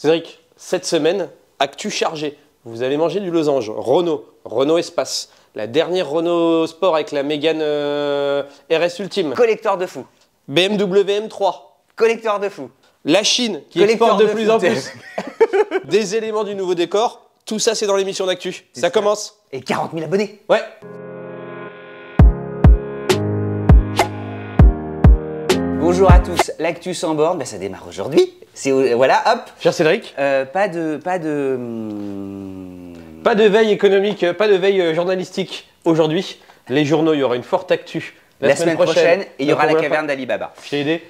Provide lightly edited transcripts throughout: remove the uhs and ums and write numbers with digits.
Cédric, cette semaine, actu chargé. Vous avez mangé du losange. Renault Espace. La dernière Renault Sport avec la Mégane RS Ultime. Collecteur de fou. BMW M3. Collecteur de fou. La Chine qui Collecteur exporte de de plus foot. en plus. Des éléments du nouveau décor. Tout ça, c'est dans l'émission d'actu. Ça commence. Et 40 000 abonnés. Ouais. Bonjour à tous, l'actu sans borne, ça démarre aujourd'hui. Voilà, hop. Cher Cédric. Pas de Veille économique, pas de veille journalistique aujourd'hui. Les journaux, il y aura une forte actu. La semaine prochaine, et il y aura la caverne d'Ali Baba. Je t'ai aidé.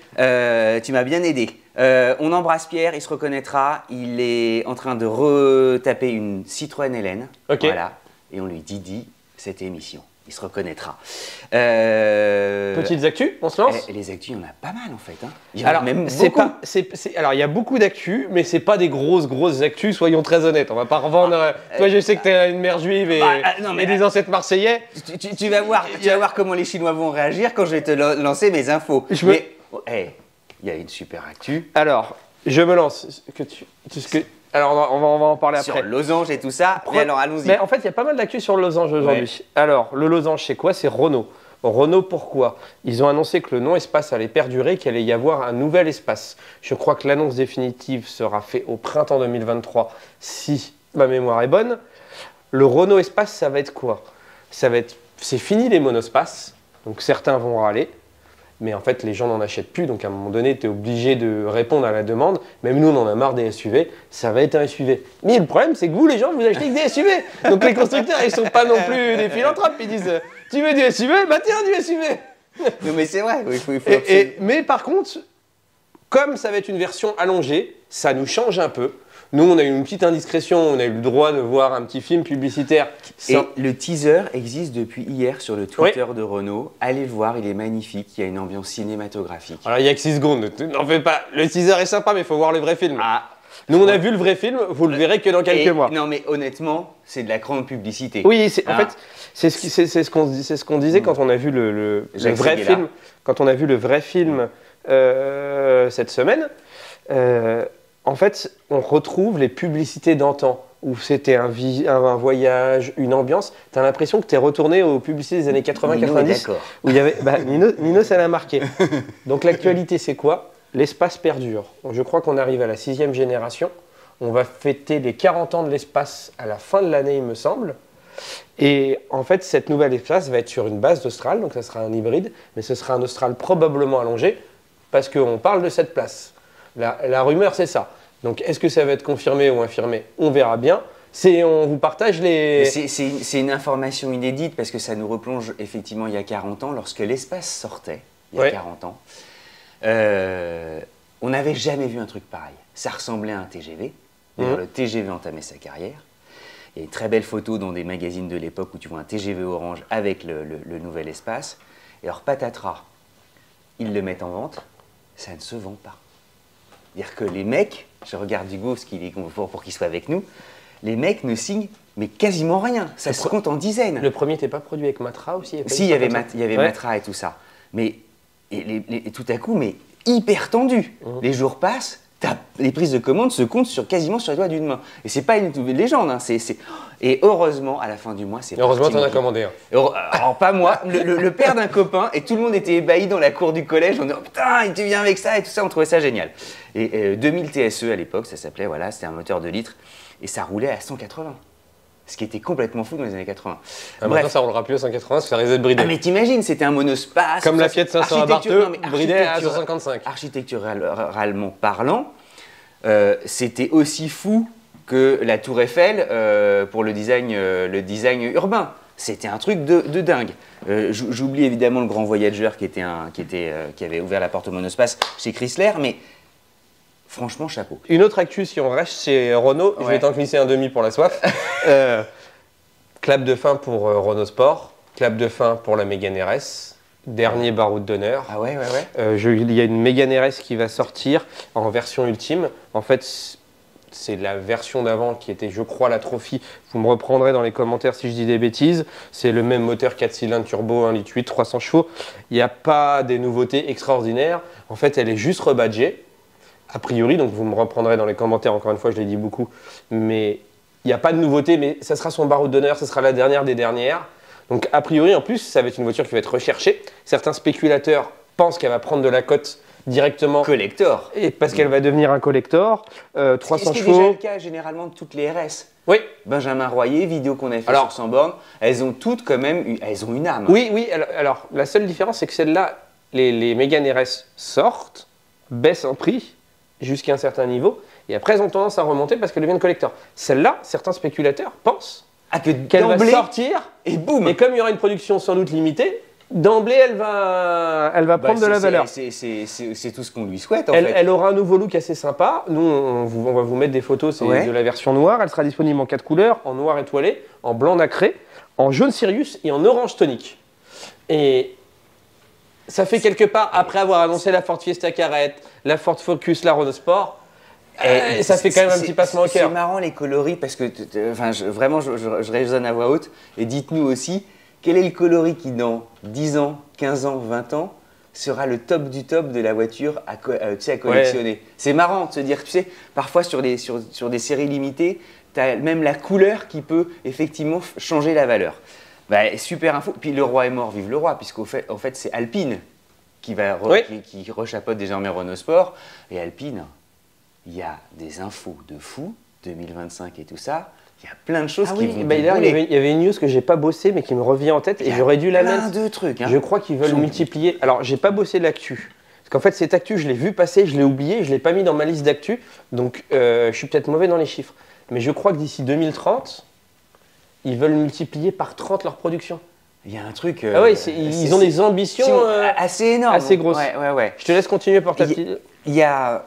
Tu m'as bien aidé. On embrasse Pierre, il se reconnaîtra. Il est en train de retaper une Citroën Hélène. Ok. Voilà. Et on lui dit cette émission. Il se reconnaîtra. Petites actus, on se lance. Les actus, il y en a pas mal en fait. Hein. Il y en a Alors, même c'est beaucoup. Alors, il y a beaucoup d'actus, mais c'est pas des grosses actus, soyons très honnêtes. On va pas revendre. Toi, je sais que t'es une mère juive et, et des ancêtres marseillais. Tu vas voir comment les Chinois vont réagir quand je vais te lancer mes infos. Il y a une super actu. Alors, je me lance. Alors, on va en parler Sur après. losange et tout ça. Mais alors, allons-y. Mais en fait, il y a pas mal d'actu sur le losange aujourd'hui. Ouais. Alors, le losange, c'est quoi? C'est Renault. Renault, pourquoi? Ils ont annoncé que le non-espace allait perdurer, qu'il allait y avoir un nouvel espace. Je crois que l'annonce définitive sera faite au printemps 2023, si ma mémoire est bonne. Le Renault Espace, ça va être quoi? C'est fini les monospaces, donc certains vont râler. Mais en fait, les gens n'en achètent plus, donc à un moment donné, tu es obligé de répondre à la demande. Même nous, on en a marre des SUV, ça va être un SUV. Mais le problème, c'est que vous, les gens, vous achetez que des SUV. Donc les constructeurs, ils sont pas non plus des philanthropes. Ils disent, tu veux du SUV? Bah tiens, du SUV. Non mais c'est vrai, il faut mais par contre, comme ça va être une version allongée, ça nous change un peu. Nous, on a eu une petite indiscrétion, on a eu le droit de voir un petit film publicitaire. Et le teaser existe depuis hier sur le Twitter de Renault. Allez le voir, il est magnifique, il y a une ambiance cinématographique. Alors, il n'y a que 6 secondes, n'en fais pas. Le teaser est sympa, mais il faut voir le vrai film. Nous, on a vu le vrai film, vous le verrez que dans quelques mois. Non, mais honnêtement, c'est de la grande publicité. Oui, en fait, c'est ce qu'on disait quand on a vu le vrai film. Quand on a vu le vrai film cette semaine. En fait, on retrouve les publicités d'antan, où c'était un voyage, une ambiance. Tu as l'impression que tu es retourné aux publicités des années 80-90, où il y avait... Nino, ça l'a marqué. Donc l'actualité, c'est quoi? L'espace perdure. Je crois qu'on arrive à la 6e génération. On va fêter les 40 ans de l'espace à la fin de l'année, il me semble. Et en fait, cette nouvelle espace va être sur une base d'Austral, donc ça sera un hybride, mais ce sera un Austral probablement allongé, parce qu'on parle de cette place. La rumeur, c'est ça. Donc, est-ce que ça va être confirmé ou infirmé? On verra bien. On vous partage les... C'est une information inédite parce que ça nous replonge effectivement il y a 40 ans, lorsque l'espace sortait, il y a 40 ans. On n'avait jamais vu un truc pareil. Ça ressemblait à un TGV. D'ailleurs, le TGV entamait sa carrière. Il y a une très belle photo dans des magazines de l'époque où tu vois un TGV orange avec le nouvel espace. Et alors, patatras, ils le mettent en vente, ça ne se vend pas. C'est-à-dire que les mecs, je regarde Hugo pour qu'il soit avec nous, les mecs ne signent mais quasiment rien. Ça se compte en dizaines. Le premier n'était pas produit avec Matra aussi? Si, il y avait Matra et tout ça. Mais tout à coup, mais hyper tendu. Les jours passent, les prises de commande se comptent quasiment sur les doigts d'une main. Et c'est pas une légende. Hein, Et heureusement, à la fin du mois, c'est heureusement, tu en as commandé un. Alors, pas moi, le père d'un copain, et tout le monde était ébahi dans la cour du collège. On dit, oh, putain, il te vient avec ça et tout ça, on trouvait ça génial. Et 2000 TSE à l'époque, ça s'appelait, voilà, c'était un moteur de litre, et ça roulait à 180. Ce qui était complètement fou dans les années 80. Maintenant, ça roulera plus à 180 parce que ça risque d'être bridé. Ah, mais t'imagines, c'était un monospace. Comme la Fiat 500 à Bartheux, bridé à 155. Architecturalement parlant, c'était aussi fou que la Tour Eiffel pour le design urbain. C'était un truc de dingue. J'oublie évidemment le Grand Voyageur qui avait ouvert la porte au monospace chez Chrysler, mais franchement, chapeau. Une autre actu, si on reste chez Renault, je vais t'en glisser un demi pour la soif. Clap de fin pour Renault Sport, clap de fin pour la Mégane RS. Dernier baroud d'honneur. Ah ouais. Il y a une Mégane RS qui va sortir en version ultime. En fait, c'est la version d'avant qui était, je crois, la Trophy. Vous me reprendrez dans les commentaires si je dis des bêtises. C'est le même moteur 4 cylindres turbo, 1,8 litre, 300 chevaux. Il n'y a pas des nouveautés extraordinaires. En fait, elle est juste rebadgée. a priori, donc vous me reprendrez dans les commentaires, encore une fois, je l'ai dit beaucoup, mais il n'y a pas de nouveauté, mais ça sera son baroud d'honneur, ça sera la dernière des dernières. Donc a priori, en plus, ça va être une voiture qui va être recherchée. Certains spéculateurs pensent qu'elle va prendre de la cote directement. Collector. Et parce qu'elle va devenir un collector. 300 chevaux. C'est déjà le cas généralement de toutes les RS. Oui. Benjamin Royer, vidéo qu'on a fait sur 100 bornes, elles ont toutes quand même, elles ont une âme. Oui. Alors la seule différence, c'est que celle-là, les Mégane RS sortent, baissent en prix jusqu'à un certain niveau, et après elles ont tendance à remonter parce qu'elles deviennent collector. Celle-là, certains spéculateurs pensent qu'elle va sortir, et boum. Et comme il y aura une production sans doute limitée, d'emblée, elle va prendre de la valeur. C'est tout ce qu'on lui souhaite, en fait. Elle elle aura un nouveau look assez sympa. Nous, on va vous mettre des photos de la version noire. Elle sera disponible en 4 couleurs, en noir étoilé, en blanc nacré, en jaune Sirius et en orange tonique. Et ça fait quelque part, après avoir annoncé la Ford Fiesta Caret, la Ford Focus, la Renault Sport, et ça fait quand même un petit passement au cœur. C'est marrant les coloris parce que vraiment je raisonne à voix haute et dites-nous aussi quel est le coloris qui dans 10 ans, 15 ans, 20 ans sera le top du top de la voiture à collectionner. Ouais. C'est marrant de se dire, tu sais, parfois sur des séries limitées, tu as même la couleur qui peut effectivement changer la valeur. Bah, super info. Puis le roi est mort, vive le roi, puisqu'en fait, c'est Alpine qui rechapeaute désormais Renault Sport. Et Alpine, il y a des infos de fou, 2025 et tout ça. Il y a plein de choses qui vont dérouler. Il y avait une news que j'ai pas bossé mais qui me revient en tête et j'aurais dû la mettre. Plein de trucs. Hein. Je crois qu'ils veulent multiplier. Alors, j'ai pas bossé l'actu. Parce qu'en fait, cette actu, je l'ai vu passer, je l'ai oublié, je l'ai pas mis dans ma liste d'actu. Donc, je suis peut-être mauvais dans les chiffres. Mais je crois que d'ici 2030, ils veulent multiplier par 30 leur production. Il y a un truc. Ils ont des ambitions assez énormes. Assez grosses. Ouais. Je te laisse continuer pour ta petite. Il y a.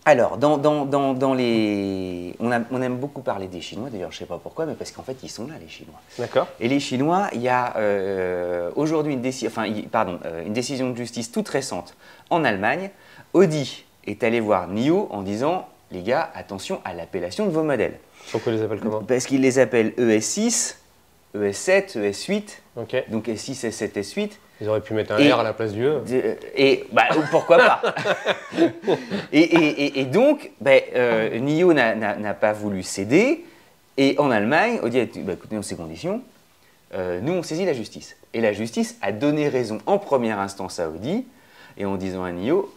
Alors, dans les. On aime beaucoup parler des Chinois, d'ailleurs, je ne sais pas pourquoi, mais parce qu'en fait, ils sont là, les Chinois. D'accord. Et les Chinois, il y a aujourd'hui une décision de justice toute récente en Allemagne. Audi est allé voir NIO en disant les gars, attention à l'appellation de vos modèles. Pourquoi ils les appellent comment? Parce qu'ils les appellent ES6, ES7, ES8. Okay. Donc S6, S7, S8. Ils auraient pu mettre un R à la place du E. Et pourquoi pas. et donc, NIO n'a pas voulu céder. Et en Allemagne, Audi a dit écoutez, dans ces conditions, nous, on saisit la justice. Et la justice a donné raison en première instance à Audi, et en disant à NIO,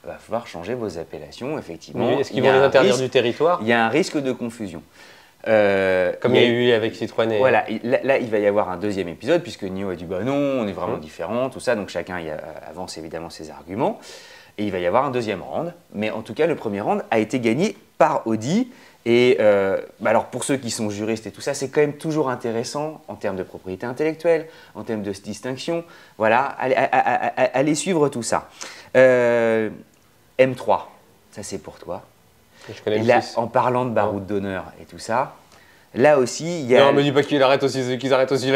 il va falloir changer vos appellations, effectivement. Oui, est-ce qu'ils vont les interdire du territoire? Il y a un risque de confusion. Comme il y a eu avec Citroën. Voilà, là, il va y avoir un deuxième épisode, puisque NIO a dit non, on est vraiment différents, tout ça, donc chacun avance évidemment ses arguments. Et il va y avoir un deuxième round, mais en tout cas, le premier round a été gagné par Audi. Et alors pour ceux qui sont juristes et tout ça, c'est quand même toujours intéressant en termes de propriété intellectuelle, en termes de distinction. Voilà, allez suivre tout ça. M3, ça c'est pour toi. Je connais et là, en parlant de baroud d'honneur et tout ça, là aussi, il y a... Non, me dis pas qu'ils arrêtent aussi la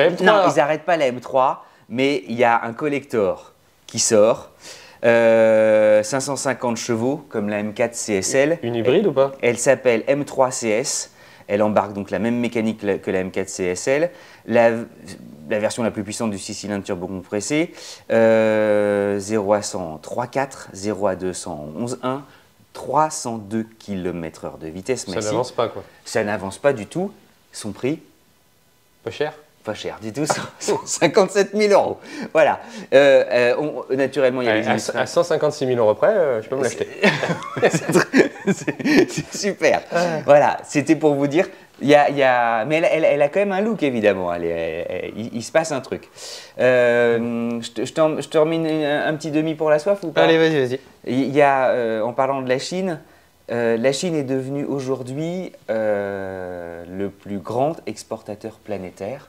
M3. Non, ils n'arrêtent pas la M3, mais il y a un collector qui sort. 550 chevaux, comme la M4 CSL. Une hybride ou pas? Elle s'appelle M3 CS. Elle embarque donc la même mécanique que la M4 CSL. La version la plus puissante du 6 cylindres turbo compressé. 0 à 100 en 3.4, 0 à 200 en 11.1, 302 km/h de vitesse maxi. Ça n'avance pas quoi. Ça n'avance pas du tout. Son prix? Pas cher? Pas cher du tout, 157 000 €. Voilà. Naturellement, il y a les à 156 000 € près, je peux me l'acheter. C'est super. Voilà, c'était pour vous dire. Mais elle a quand même un look, évidemment. Il se passe un truc. Je te remets un petit demi pour la soif ou pas? Allez, vas-y. Il y a, en parlant de la Chine est devenue aujourd'hui le plus grand exportateur planétaire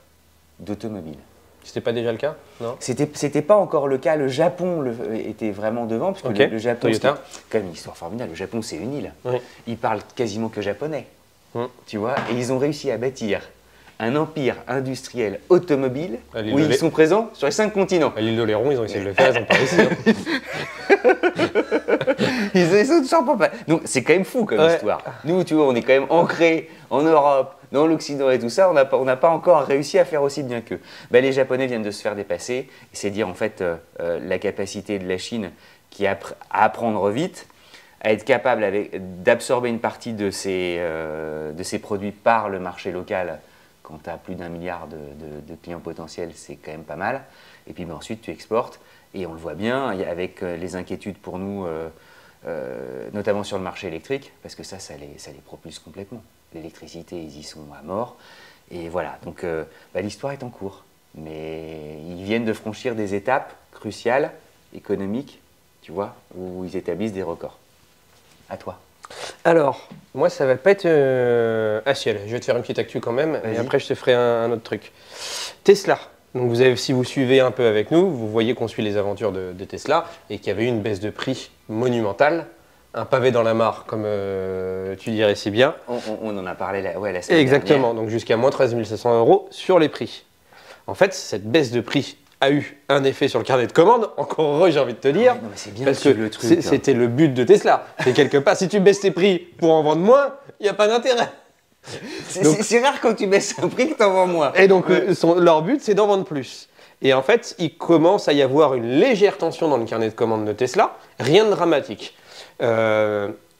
d'automobiles. C'était pas déjà le cas? Non. C'était pas encore le cas. Le Japon était vraiment devant, parce que le Japon, c'est quand même une histoire formidable. Le Japon, c'est une île. Oui. Ils parlent quasiment que japonais. Tu vois, et ils ont réussi à bâtir un empire industriel automobile où ils sont présents sur les 5 continents. À l'île d'Oléron, ils ont essayé de le faire, ils ont pas réussi. Ils sont toujours pas. Donc c'est quand même fou comme histoire. Nous, tu vois, on est quand même ancrés en Europe, dans l'Occident et tout ça, on n'a pas encore réussi à faire aussi bien qu'eux. Les Japonais viennent de se faire dépasser, c'est dire en fait la capacité de la Chine à apprendre vite. à être capable d'absorber une partie de ces produits par le marché local. Quand tu as plus d'1 milliard de clients potentiels, c'est quand même pas mal. Et puis ensuite, tu exportes. Et on le voit bien avec les inquiétudes pour nous, notamment sur le marché électrique, parce que ça les propulse complètement. L'électricité, ils y sont à mort. Et voilà, donc l'histoire est en cours. Mais ils viennent de franchir des étapes cruciales, économiques, tu vois, où ils établissent des records. À toi. Alors, moi, ça va pas être à ciel. Je vais te faire une petite actu quand même, et après, je te ferai un autre truc. Tesla. Donc, si vous suivez un peu avec nous, vous voyez qu'on suit les aventures de Tesla et qu'il y avait eu une baisse de prix monumentale, un pavé dans la mare, comme tu dirais si bien. On en a parlé la semaine Exactement, dernière. donc jusqu'à moins 13 500 € sur les prix. En fait, cette baisse de prix a eu un effet sur le carnet de commande, encore heureux, j'ai envie de te dire, non, mais c'est bien parce que le truc, c'était le but de Tesla. C'est quelque part, si tu baisses tes prix pour en vendre moins, il n'y a pas d'intérêt. C'est rare quand tu baisses un prix que tu en vends moins. Et donc, leur but, c'est d'en vendre plus. Et en fait, il commence à y avoir une légère tension dans le carnet de commande de Tesla, rien de dramatique.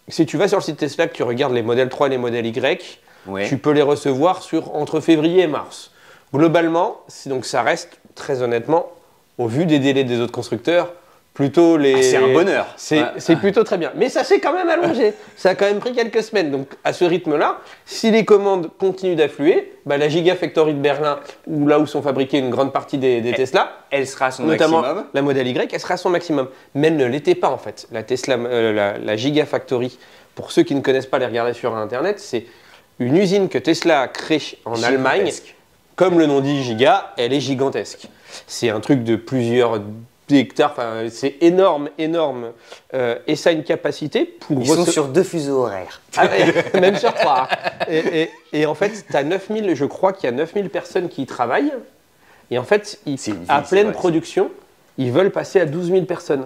Si tu vas sur le site Tesla, que tu regardes les modèles 3 et les modèles Y, tu peux les recevoir entre février et mars. Globalement, donc ça reste, très honnêtement, au vu des délais des autres constructeurs, plutôt les... c'est un bonheur. C'est plutôt très bien. Mais ça s'est quand même allongé. Ça a quand même pris quelques semaines. Donc, à ce rythme-là, si les commandes continuent d'affluer, la Gigafactory de Berlin, là où sont fabriquées une grande partie des Tesla, elle sera à son notamment maximum. La modèle Y, elle sera à son maximum. Mais elle ne l'était pas, en fait. La Gigafactory, pour ceux qui ne connaissent pas, les regarder sur Internet, c'est une usine que Tesla a créée en Allemagne. Comme le nom dit Giga, elle est gigantesque. C'est un truc de plusieurs hectares, c'est énorme. Et ça a une capacité pour... Ils sont sur 2 fuseaux horaires. Même sur 3. Et en fait, je crois qu'il y a 9000 personnes qui y travaillent. Et en fait, à pleine production, ils veulent passer à 12 000 personnes.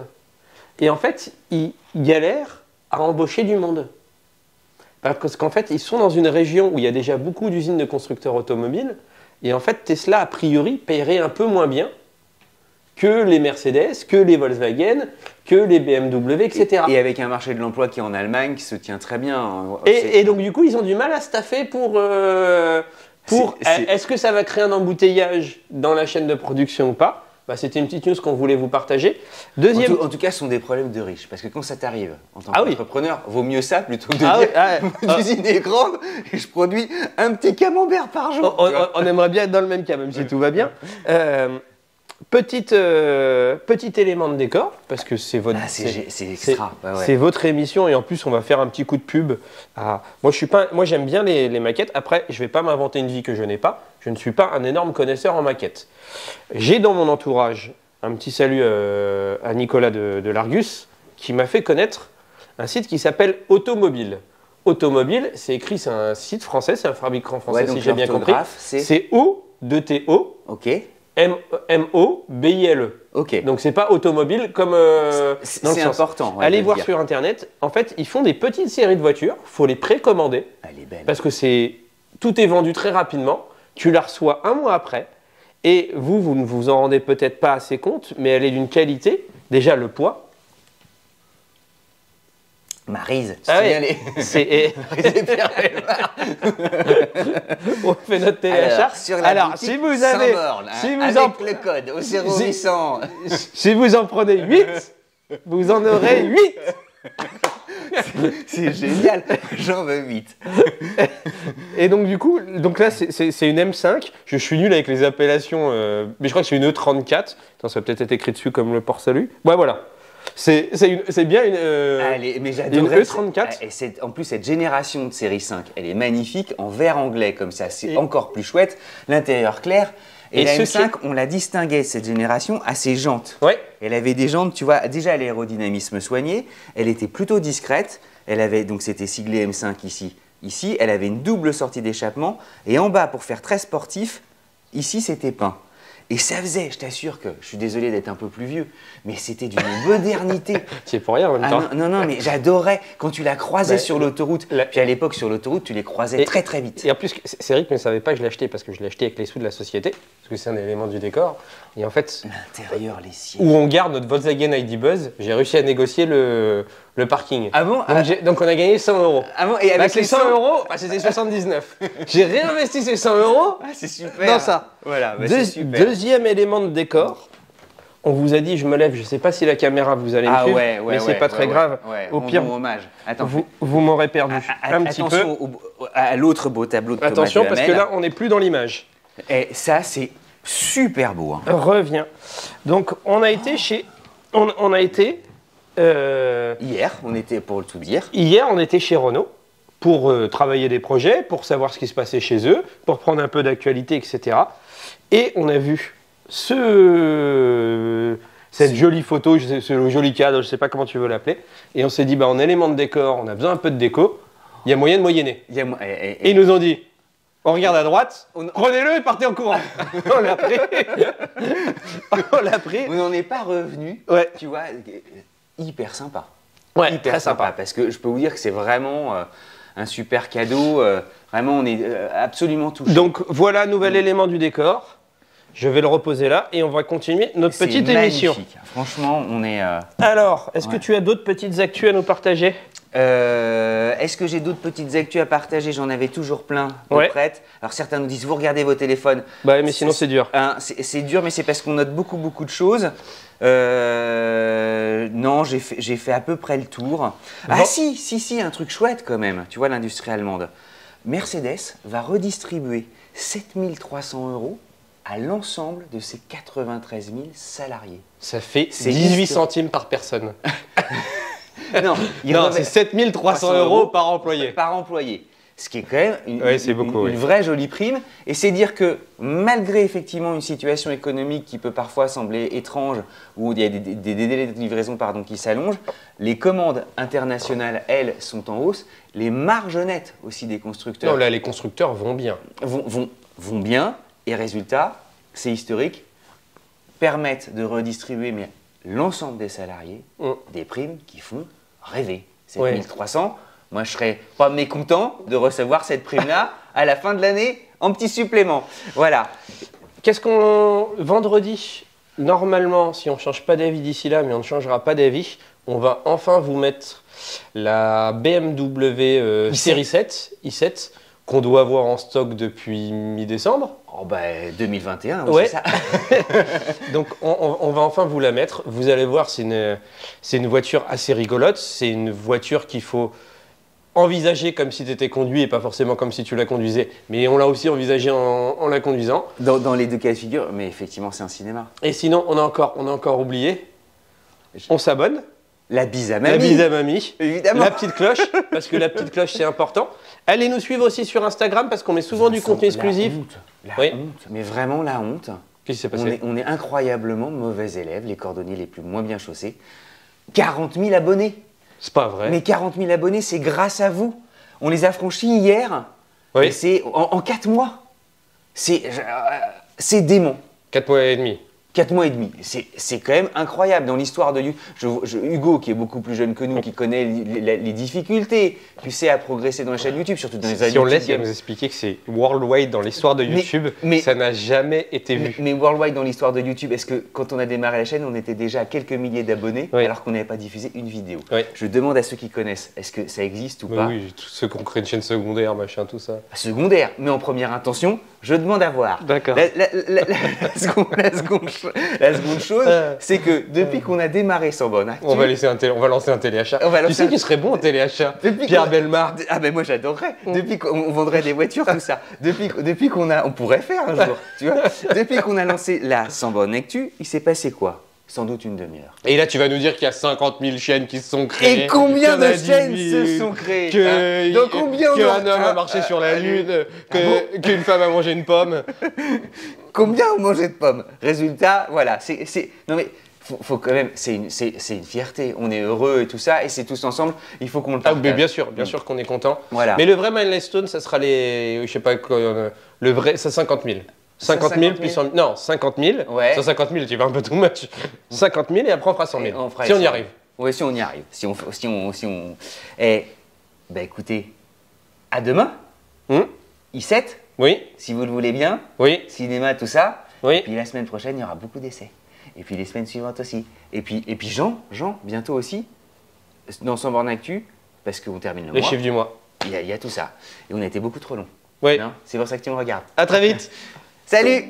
Et en fait, ils galèrent à embaucher du monde. Parce qu'en fait, ils sont dans une région où il y a déjà beaucoup d'usines de constructeurs automobiles. Et en fait, Tesla, a priori, paierait un peu moins bien que les Mercedes, que les Volkswagen, que les BMW, etc. Et avec un marché de l'emploi qui est en Allemagne, qui se tient très bien. Et donc, du coup, ils ont du mal à staffer pour... Est-ce que ça va créer un embouteillage dans la chaîne de production ou pas ? C'était une petite news qu'on voulait vous partager. Deuxième... En tout cas, ce sont des problèmes de riches. Parce que quand ça t'arrive en tant qu'entrepreneur, vaut mieux ça plutôt que de dire l'usine est grande et je produis un petit camembert par jour. On aimerait bien être dans le même cas, même si tout va bien. Petit élément de décor, parce que c'est votre, c'est extra. C'est votre émission et en plus on va faire un petit coup de pub. Moi j'aime bien les maquettes. Après, je vais pas m'inventer une vie que je n'ai pas. Je ne suis pas un énorme connaisseur en maquettes. J'ai dans mon entourage un petit salut à Nicolas de l'Argus qui m'a fait connaître un site qui s'appelle Automobile. Automobile, c'est écrit, c'est un site français, c'est un fabricant français si j'ai bien compris. C'est O-2-T-O. Ok. M-O-B-I-L-E. Ok. Donc c'est pas automobile comme c'est important. Allez voir sur internet. En fait, ils font des petites séries de voitures. Faut les précommander. Elle est belle. Parce que tout est vendu très rapidement. Tu la reçois un mois après. Et vous ne vous en rendez peut-être pas assez compte, mais elle est d'une qualité. Déjà le poids. Maryse, signalé. Maryse et Pierre on fait notre téléachat. Alors, si vous avez... avec le code au 0800. Si vous en prenez 8, vous en aurez 8. C'est génial, j'en veux 8. Et donc du coup, là c'est une M5. Je suis nul avec les appellations, mais je crois que c'est une E34. Attends, ça va peut-être être écrit dessus comme le port salut. Ouais, voilà. C'est bien mais une E34. Et en plus, cette génération de série 5, elle est magnifique en vert anglais comme ça. C'est encore plus chouette. L'intérieur clair. Et la M5, on la distinguait, cette génération, à ses jantes. Ouais. Elle avait des jantes, tu vois, déjà l'aérodynamisme soigné. Elle était plutôt discrète. Elle avait, donc c'était siglé M5 ici. Ici, elle avait une double sortie d'échappement. Et en bas, pour faire très sportif, ici, c'était peint. Et ça faisait, je t'assure que, je suis désolé d'être un peu plus vieux, mais c'était d'une modernité. C'est pour rien en même temps. Non, mais j'adorais quand tu la croisais sur l'autoroute. Puis à l'époque, sur l'autoroute, tu les croisais très très vite. Et en plus, Cédric ne savait pas que je l'achetais parce que je l'ai acheté avec les sous de la société, parce que c'est un élément du décor. Et en fait, l'intérieur, les sièges. Où on garde notre Volkswagen ID Buzz, j'ai réussi à négocier le le parking. Ah bon? Donc on a gagné 100 euros. Ah bon? Et avec ces 100 euros, c'était 79. J'ai réinvesti ces 100 euros c'est super. dans ça. Voilà, c'est super. Deuxième élément de décor. On vous a dit, je me lève, je ne sais pas si la caméra vous allez me suivre, mais c'est pas très grave. Au pire, hommage. Attends, vous m'aurez perdu un petit peu. Attention à l'autre beau tableau de Thomas Attention, Duhamel. parce que là, on n'est plus dans l'image. Et ça, c'est super beau. Hein. Reviens. Donc, on a été chez... On a été... Hier, on était, pour tout dire. Hier, on était chez Renault pour travailler des projets, pour savoir ce qui se passait chez eux, pour prendre un peu d'actualité, etc. Et on a vu cette jolie photo, ce joli cadre, je ne sais pas comment tu veux l'appeler. Et on s'est dit, en élément de décor, on a besoin un peu de déco. Il y a moyen de moyenner. Et ils nous ont dit, on regarde à droite, prenez-le et partez en courant. On l'a pris. On l'a pris. On n'en est pas revenu. Ouais. Tu vois, hyper sympa. Ouais, hyper très sympa. Parce que je peux vous dire que c'est vraiment un super cadeau. Vraiment, on est absolument touchés. Donc voilà, nouvel élément du décor. Je vais le reposer là et on va continuer notre petite émission. Franchement, on est... Alors, est-ce que tu as d'autres petites actus à nous partager ? Est-ce que j'ai d'autres petites actus à partager? J'en avais toujours plein de prêtes. Alors certains nous disent, vous regardez vos téléphones. Bah mais sinon c'est dur. C'est dur, mais c'est parce qu'on note beaucoup de choses. Non, j'ai fait à peu près le tour. Ah si, un truc chouette quand même. Tu vois, l'industrie allemande. Mercedes va redistribuer 7300 € à l'ensemble de ses 93 000 salariés. Ça fait 18 centimes par personne. Non, c'est 7300 € par employé. Par employé. Ce qui est quand même une vraie jolie prime. Et c'est dire que malgré effectivement une situation économique qui peut parfois sembler étrange, où il y a des délais de livraison qui s'allongent, les commandes internationales, elles, sont en hausse. Les marges nettes aussi des constructeurs. Non, là, les constructeurs vont bien. Vont bien. Et résultat, c'est historique, permettent de redistribuer l'ensemble des salariés des primes qui font rêver. 7300, moi je serais pas mécontent de recevoir cette prime-là à la fin de l'année en petit supplément. Voilà. Vendredi, normalement, si on ne change pas d'avis d'ici là, mais on ne changera pas d'avis, on va enfin vous mettre la BMW série 7, i7, qu'on doit avoir en stock depuis mi-décembre. 2021, ouais. C'est ça. Donc on va enfin vous la mettre. Vous allez voir, c'est une voiture assez rigolote. C'est une voiture qu'il faut envisager comme si tu étais conduit et pas forcément comme si tu la conduisais. Mais on l'a aussi envisagé en la conduisant. Dans les deux cas de figure, mais effectivement c'est un cinéma. Et sinon, on a encore oublié. On s'abonne. La bise à mamie. La bise à mamie. Évidemment. La petite cloche, parce que la petite cloche, c'est important. Allez nous suivre aussi sur Instagram, parce qu'on met souvent du contenu exclusif. La honte, mais vraiment la honte. Qu'est-ce qui s'est passé? On est incroyablement mauvais élèves, les cordonniers les plus moins bien chaussés. 40 000 abonnés. C'est pas vrai. Mais 40 000 abonnés, c'est grâce à vous. On les a franchis hier. Oui. Et c'est en 4 mois. C'est dément. 4 mois et demi. 4 mois et demi. C'est quand même incroyable. Dans l'histoire de Hugo, qui est beaucoup plus jeune que nous, qui connaît les difficultés, tu sais, à progresser dans la chaîne YouTube, surtout dans les années. Si on laisse nous expliquer que c'est worldwide dans l'histoire de YouTube, ça n'a jamais été vu. Mais worldwide dans l'histoire de YouTube, est-ce que quand on a démarré la chaîne, on était déjà à quelques milliers d'abonnés, alors qu'on n'avait pas diffusé une vidéo? Je demande à ceux qui connaissent, est-ce que ça existe ou pas? Oui, tous ceux qui ont créé une chaîne secondaire, machin, tout ça. Secondaire, mais en première intention, je demande à voir. D'accord. La seconde chose, c'est que depuis qu'on a démarré Sans Bonne Actu, on va lancer un téléachat. Tu sais qui serait bon en téléachat? Pierre Bellemare. Ah ben moi j'adorerais. Depuis qu'on vendrait des voitures, tout ça. Depuis on pourrait faire un jour. Tu vois. Depuis qu'on a lancé la Sans Bonne Actu, il s'est passé quoi? Sans doute une demi-heure. Et là, tu vas nous dire qu'il y a 50 000 chaînes qui se sont créées. Et combien de chaînes se sont créées? Qu'un homme a marché sur la Lune, qu'une femme a mangé une pomme. Combien ont mangé de pommes? Résultat, voilà. Non mais, faut quand même, c'est une fierté. On est heureux et tout ça, et c'est tous ensemble. Il faut qu'on le partage. Mais bien sûr qu'on est content. Voilà. Mais le vrai milestone, ça sera je sais pas quoi, le vrai, c'est 50 000. 50 000 plus 100 000. Non, 50 000. Ouais. 150 000, tu vas un peu too much. 50 000 et après on fera 100 000. Si on y arrive. Oui, si on y arrive. Si on... Eh, écoutez, à demain. I7. Oui. Si vous le voulez bien. Oui. Cinéma, tout ça. Oui. Et puis la semaine prochaine, il y aura beaucoup d'essais. Et puis les semaines suivantes aussi. Et puis Jean, bientôt aussi. dans Sans borne actu, parce qu'on termine le Les mois, chiffres du mois. il y a tout ça. Et on a été beaucoup trop long. Oui. C'est pour ça que tu me regardes. À très vite. Salut!